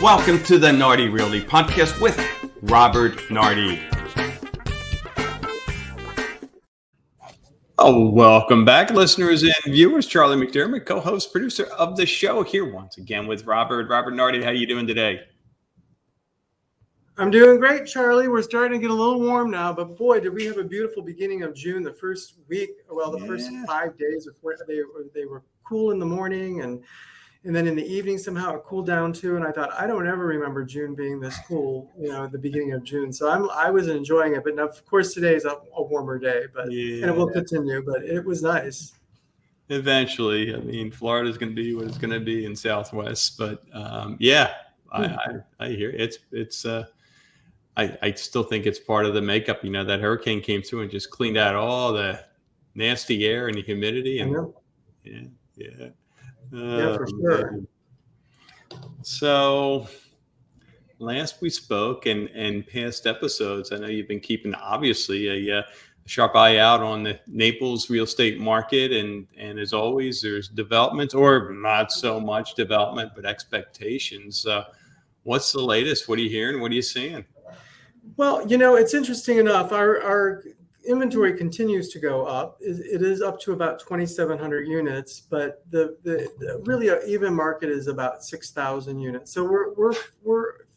Welcome to the Nardi Realty podcast with Robert Nardi. Oh, welcome back, listeners and viewers. Charlie McDermott, co-host, producer of the show, here once again with Robert. Robert Nardi, how you doing today? I'm doing great, Charlie. We're starting to get a little warm now, but boy, did we have a beautiful beginning of June. The first week, the first 5 days before they were cool in the morning, and then in the evening somehow it cooled down too. And I thought, I don't ever remember June being this cool, at the beginning of June. So I was enjoying it. But now, of course, today is a warmer day, and it will continue. But it was nice. Eventually, I mean, Florida's going to be what it's going to be in Southwest. But I hear it's. I still think it's part of the makeup. That hurricane came through and just cleaned out all the nasty air and the humidity. And yeah, for sure. So last we spoke and past episodes, I know you've been keeping obviously a sharp eye out on the Naples real estate market. And as always, there's development or not so much development, but expectations. What's the latest? What are you hearing? What are you seeing? Well, it's interesting enough. Our inventory continues to go up. It is up to about 2,700 units, but the really even market is about 6,000 units. So we're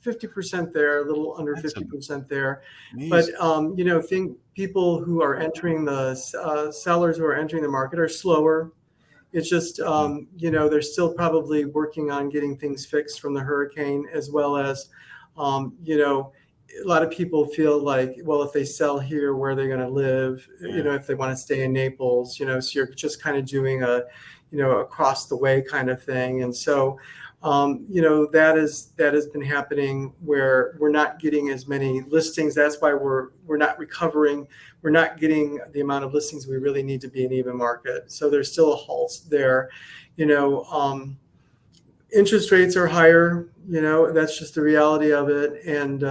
50% there, a little under 50% there. Amazing. But think people who are entering the sellers who are entering the market are slower. It's just they're still probably working on getting things fixed from the hurricane, as well as a lot of people feel like, well, if they sell here, where are they going to live? If they want to stay in Naples, so you're just kind of doing a across the way kind of thing. And so, that has been happening where we're not getting as many listings. That's why we're not recovering. We're not getting the amount of listings we really need to be an even market. So there's still a halt there. Interest rates are higher. That's just the reality of it. And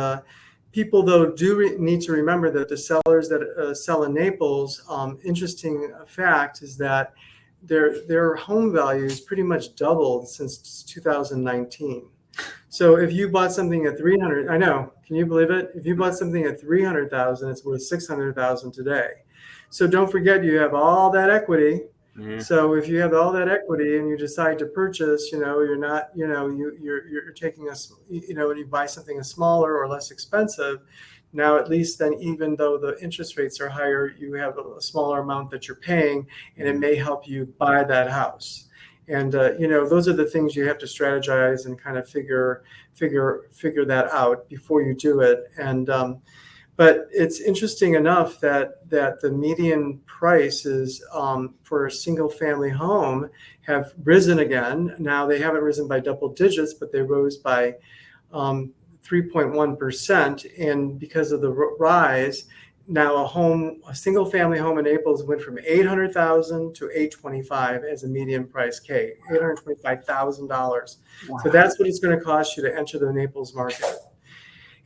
people, though, need to remember that the sellers that sell in Naples, interesting fact is that their home values pretty much doubled since 2019. So if you bought something at 300, I know, can you believe it? If you bought something at 300,000, it's worth 600,000 today. So don't forget, you have all that equity. Mm-hmm. So if you have all that equity and you decide to purchase, you're not, you're taking when you buy something smaller or less expensive. Now, at least then, even though the interest rates are higher, you have a smaller amount that you're paying, and it may help you buy that house. And those are the things you have to strategize and kind of figure that out before you do it. And but it's interesting enough that the median prices for a single family home have risen again. Now, they haven't risen by double digits, but they rose by 3.1%. And because of the rise, now a single family home in Naples went from $800,000 to $825,000 as a median price, $825,000. Wow. So that's what it's going to cost you to enter the Naples market.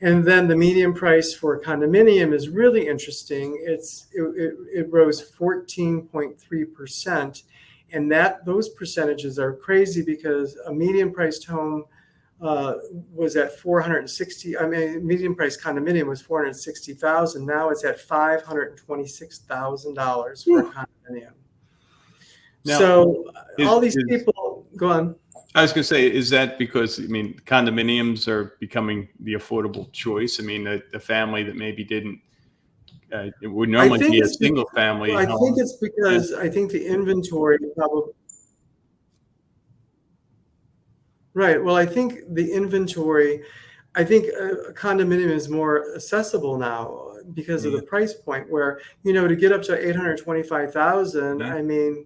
And then the median price for a condominium is really interesting. It rose 14.3%, and those percentages are crazy because a median priced home was at 460. Median price condominium was 460,000. Now it's at $526,000 for a condominium. Now, so all these people go on. I was going to say, is that because, condominiums are becoming the affordable choice? The family that maybe didn't, it would normally be a single family. I think it's because I think the inventory probably. Right. Well, I think the inventory, a condominium is more accessible now because of the price point where, to get up to $825,000,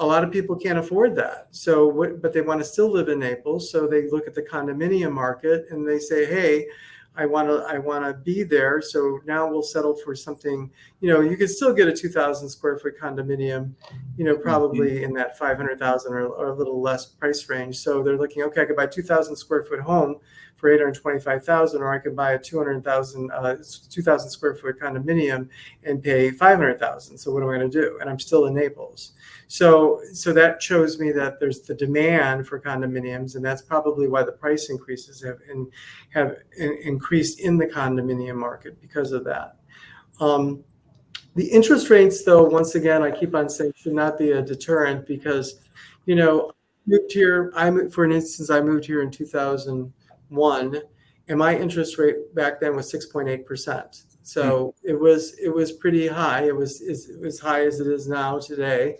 a lot of people can't afford that. So, but they want to still live in Naples. So they look at the condominium market and they say, hey, I want to be there. So now we'll settle for something, you could still get a 2,000 square foot condominium, probably in that 500,000 or a little less price range. So they're looking, okay, I could buy a 2,000 square foot home for 825,000, or I could buy a 2,000 square foot condominium and pay 500,000. So what am I going to do? And I'm still in Naples. So that shows me that there's the demand for condominiums, and that's probably why the price increases have increased in the condominium market because of that. The interest rates, though, once again, I keep on saying should not be a deterrent because, moved here. For instance, I moved here in 2001, and my interest rate back then was 6.8%. So it was pretty high. It was as high as it is now today.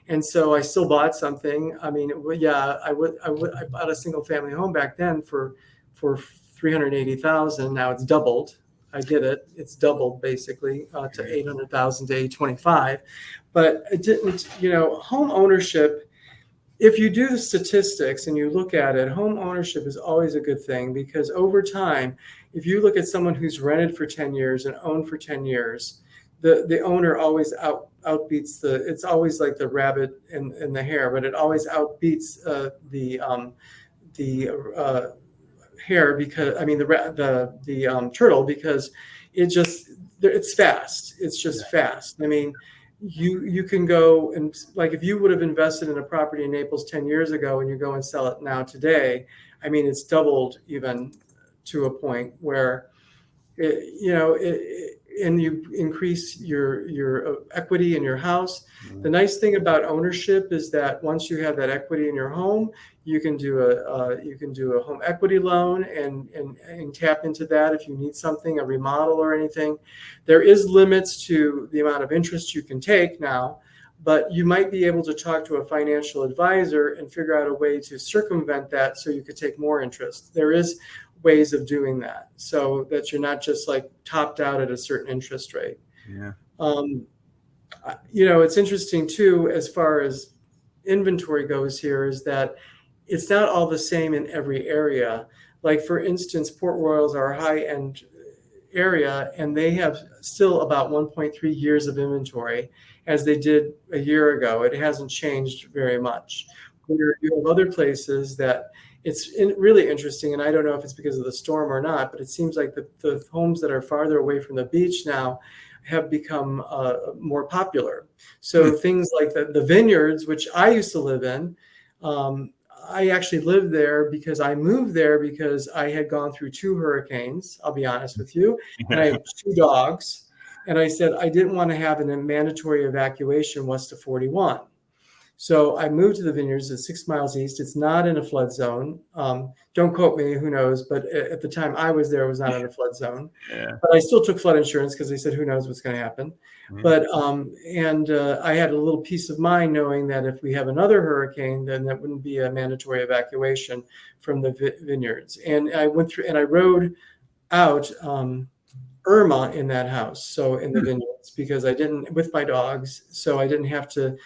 And so I still bought something. I mean, yeah, I bought a single family home back then for 380,000. Now it's doubled. I get it. It's doubled basically to 800,000 to 825. But it didn't, home ownership, if you do the statistics and you look at it, home ownership is always a good thing because over time, if you look at someone who's rented for 10 years and owned for 10 years, the owner always outbeats it's always like the rabbit and the hare, but it always outbeats the hare because the turtle because it's fast. It's just fast. I mean, you can go and like if you would have invested in a property in Naples 10 years ago and you go and sell it now today, I mean, it's doubled even to a point where and you increase your equity in your house. The nice thing about ownership is that once you have that equity in your home, you can do a home equity loan and tap into that if you need something, a remodel or anything. There is limits to the amount of interest you can take now, but you might be able to talk to a financial advisor and figure out a way to circumvent that so you could take more interest. There is ways of doing that so that you're not just like topped out at a certain interest rate. Yeah. It's interesting too, as far as inventory goes here, is that it's not all the same in every area. Like for instance, Port Royal's our high-end area, and they have still about 1.3 years of inventory as they did a year ago. It hasn't changed very much. Where you have other places that it's really interesting, and I don't know if it's because of the storm or not, but it seems like the homes that are farther away from the beach now have become more popular. So things like the vineyards, which I used to live in, I actually lived there because I moved there because I had gone through 2 hurricanes, I'll be honest with you, and I have 2 dogs. And I said I didn't want to have a mandatory evacuation west of 41. So I moved to the vineyards. It's 6 miles east. It's not in a flood zone. Don't quote me, who knows? But at the time I was there, it was not in a flood zone. Yeah. But I still took flood insurance because they said, who knows what's going to happen. But I had a little peace of mind knowing that if we have another hurricane, then that wouldn't be a mandatory evacuation from the vineyards. And I went through and I rode out Irma in that house, so in the vineyards, because I didn't with my dogs, so I didn't have to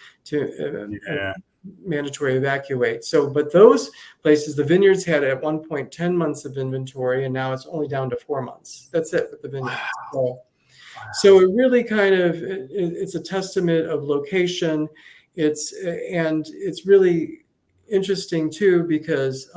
mandatory evacuate. So, but those places, the vineyards had at one point 10 months of inventory, and now it's only down to 4 months. That's it with the vineyards. Wow. So it really kind of it's a testament of location. It's really interesting too because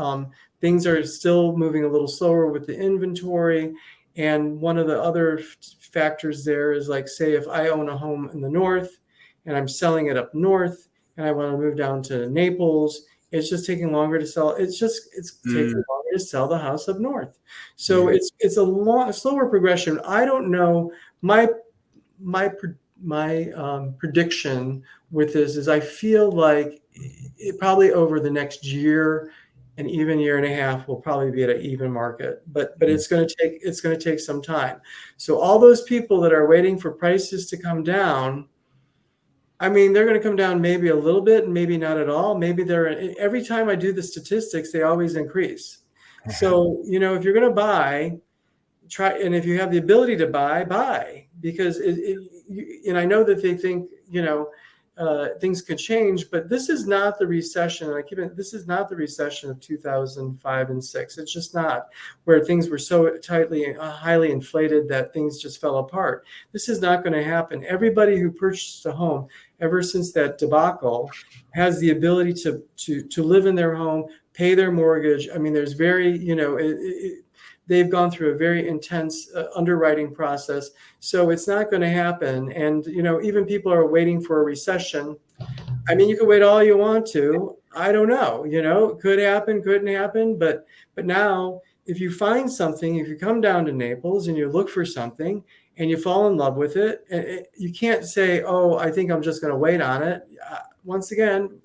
things are still moving a little slower with the inventory. And one of the other factors there is like, say, if I own a home in the north and I'm selling it up north and I want to move down to Naples, it's just taking longer to sell. It's taking longer to sell the house up north. So it's a slower progression. I don't know. My prediction with this is I feel like it probably over the next year and even year and a half will probably be at an even market, but it's going to take some time. So all those people that are waiting for prices to come down, I mean, they're going to come down maybe a little bit and maybe not at all. Maybe every time I do the statistics, they always increase. So, if you're going to buy, try, and if you have the ability to buy, because and I know that they think, things could change, but this is not the recession. This is not the recession of 2005 and 6. It's just not, where things were so highly inflated that things just fell apart. This is not going to happen. Everybody who purchased a home ever since that debacle has the ability to live in their home, pay their mortgage. I mean, there's very, they've gone through a very intense underwriting process. So it's not going to happen. And, even people are waiting for a recession. I mean, you can wait all you want to. I don't know, could happen, couldn't happen. But now, if you find something, if you come down to Naples and you look for something and you fall in love with it, you can't say, oh, I think I'm just going to wait on it. Once again,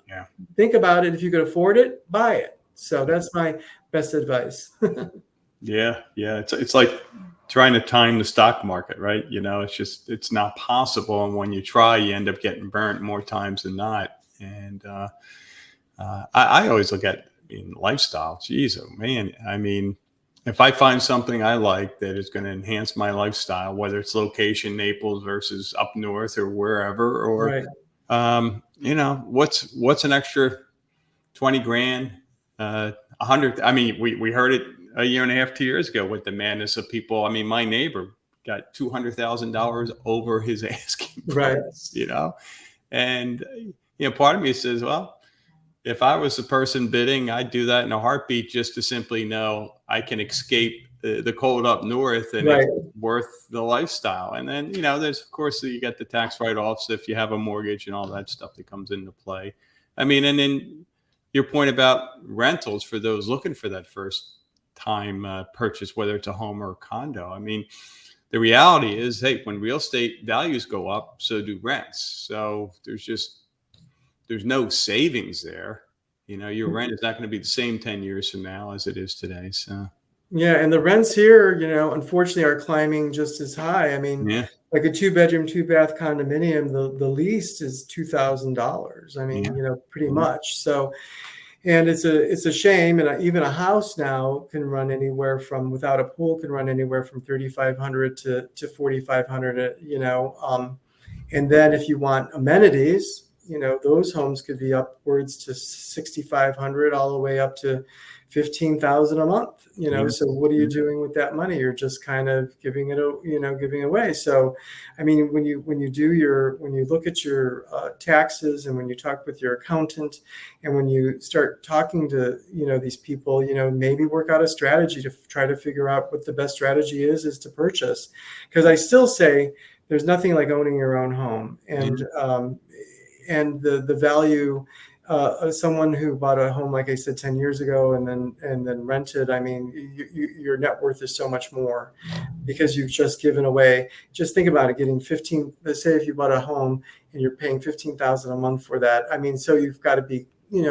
think about it. If you could afford it, buy it. So that's my best advice. Yeah. It's like trying to time the stock market, right? It's not possible. And when you try, you end up getting burnt more times than not. And I always look at lifestyle. Geez, oh man. I mean, if I find something I like that is going to enhance my lifestyle, whether it's location, Naples versus up north or wherever, or, right. what's an extra 20 grand, 100. I mean, we heard it a year and a half, 2 years ago with the madness of people. I mean, my neighbor got $200,000 over his asking price, Right. and, part of me says, well, if I was the person bidding, I'd do that in a heartbeat just to simply know I can escape the cold up north and Right. it's worth the lifestyle. And then, there's, of course, you got the tax write-offs if you have a mortgage and all that stuff that comes into play. I mean, and then your point about rentals for those looking for that first time purchase, whether it's a home or a condo. I mean, the reality is, hey, when real estate values go up, so do rents. So there's no savings there. Your rent is not going to be the same 10 years from now as it is today. So Yeah, and the rents here, unfortunately are climbing just as high. I mean, yeah, like a 2-bedroom, 2-bath condominium, the lease is $2,000. I mean, yeah, pretty much. So, and it's a shame. And even a house now can run anywhere from, without a pool, can run anywhere from 3,500 to 4,500. And then if you want amenities, those homes could be upwards to 6,500 all the way up to 15,000 a month. yeah, So what are yeah. you doing with that money? You're just kind of giving giving away. So, I mean, when you look at your taxes, and when you talk with your accountant, and when you start talking to these people, maybe work out a strategy to try to figure out what the best strategy is to purchase. Because I still say there's nothing like owning your own home, and the value of someone who bought a home, like I said, 10 years ago and then rented. I mean, your net worth is so much more because you've just given away. Just think about it, getting 15. Let's say if you bought a home and you're paying 15,000 a month for that. I mean, so you've got to be, you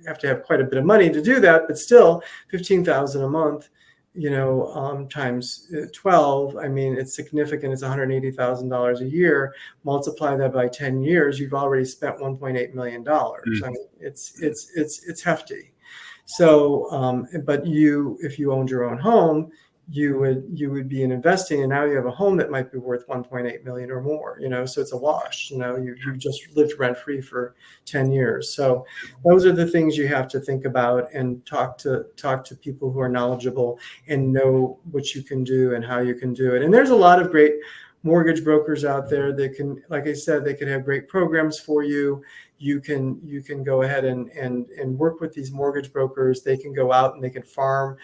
have to have quite a bit of money to do that, but still 15,000 a month, times 12. I mean, it's significant. It's $180,000 a year. Multiply that by 10 years, you've already spent $1.8 million. I mean, it's hefty. So, but if you owned your own home, you would be investing, and now you have a home that might be worth 1.8 million or more. So it's a wash. You just lived rent free for 10 years. So those are the things you have to think about and talk to people who are knowledgeable and know what you can do and how you can do it. And there's a lot of great mortgage brokers out there that can, like I said, they can have great programs for you. You can go ahead and work with these mortgage brokers. They can go out and they could farm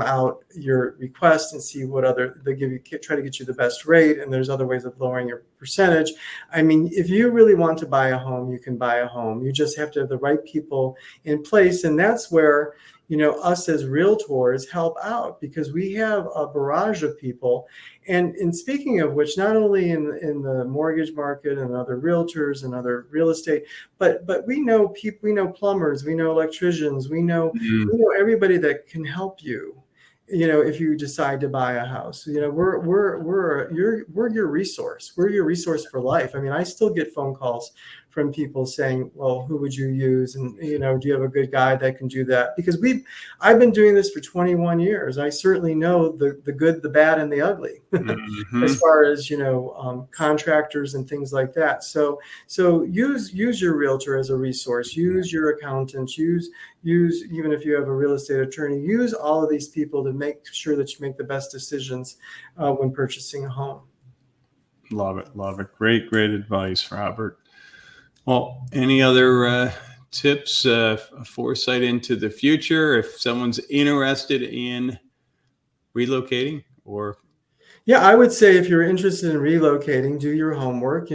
out your request and see what they give you, try to get you the best rate. And there's other ways of lowering your percentage. I mean, if you really want to buy a home, you can buy a home. You just have to have the right people in place. And that's where, us as realtors help out, because we have a barrage of people. And speaking of which, not only in the mortgage market and other realtors and other real estate, but we know people, we know plumbers, we know electricians, we know everybody that can help you. If you decide to buy a house, we're your resource. We're your resource for life. I mean, I still get phone calls from people saying, well, who would you use? And, do you have a good guy that can do that? Because I've been doing this for 21 years. I certainly know the good, the bad, and the ugly as far as, contractors and things like that. So use your realtor as a resource, use your accountant, use, even if you have a real estate attorney, use all of these people to make sure that you make the best decisions when purchasing a home. Love it. Great advice, Robert. Well, any other tips, foresight into the future if someone's interested in relocating or? Yeah, I would say if you're interested in relocating, do your homework.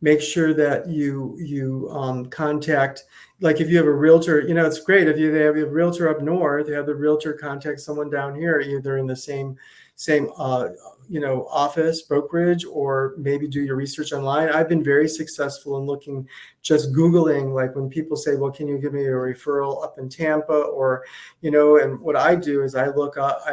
Make sure that you contact. Like if you have a realtor, it's great if they have a realtor up north. You have the realtor contact someone down here, either in the same office brokerage, or maybe do your research online. I've been very successful in looking, just Googling, like when people say, well, can you give me a referral up in Tampa, or and what I do is I look up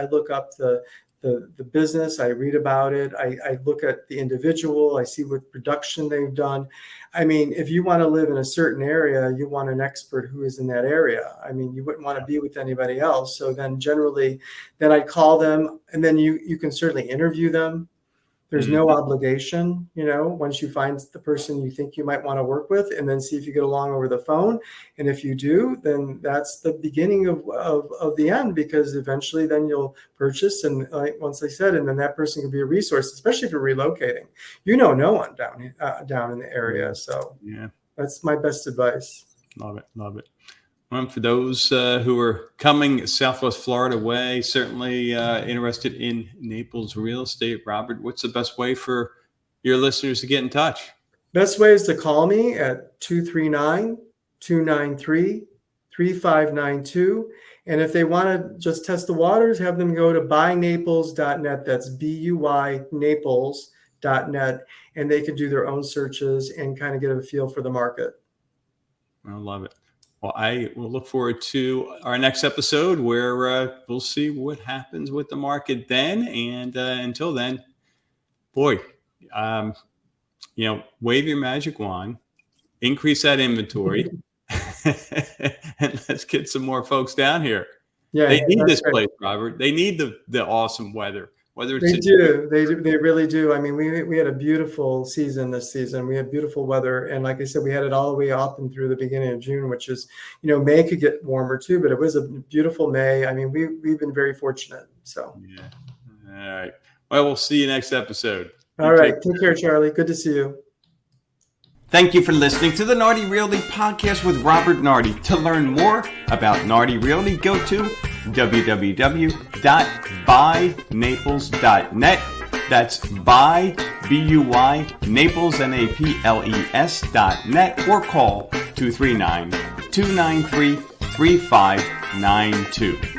the business, I read about it, I look at the individual, I see what production they've done. I mean, if you want to live in a certain area, you want an expert who is in that area. I mean, you wouldn't want to be with anybody else. So then generally, then I'd call them, and then you can certainly interview them. There's no obligation, once you find the person you think you might want to work with, and then see if you get along over the phone. And if you do, then that's the beginning of the end, because eventually then you'll purchase. And once I said, and then that person can be a resource, especially if you're relocating. No one down in the area. So yeah, that's my best advice. Love it. For those who are coming Southwest Florida way, certainly interested in Naples real estate, Robert, what's the best way for your listeners to get in touch? Best way is to call me at 239-293-3592. And if they want to just test the waters, have them go to buynaples.net. That's BUY Naples.net. And they can do their own searches and kind of get a feel for the market. I love it. Well, I will look forward to our next episode where we'll see what happens with the market then. And until then, boy, wave your magic wand, increase that inventory, and let's get some more folks down here. Yeah, they need this place, Robert. They need the awesome weather. They really do. I mean, we had a beautiful season this season. We had beautiful weather, and like I said, we had it all the way up and through the beginning of June, which is, May could get warmer too, but it was a beautiful May. I mean, we've been very fortunate. So yeah. All right. Well, we'll see you next episode. All right. Take care, Charlie. Good to see you. Thank you for listening to the Nardi Realty podcast with Robert Nardi. To learn more about Nardi Realty, go to www.buynaples.net. That's buy, B-U-Y, Naples, Naples.net, or call 239-293-3592.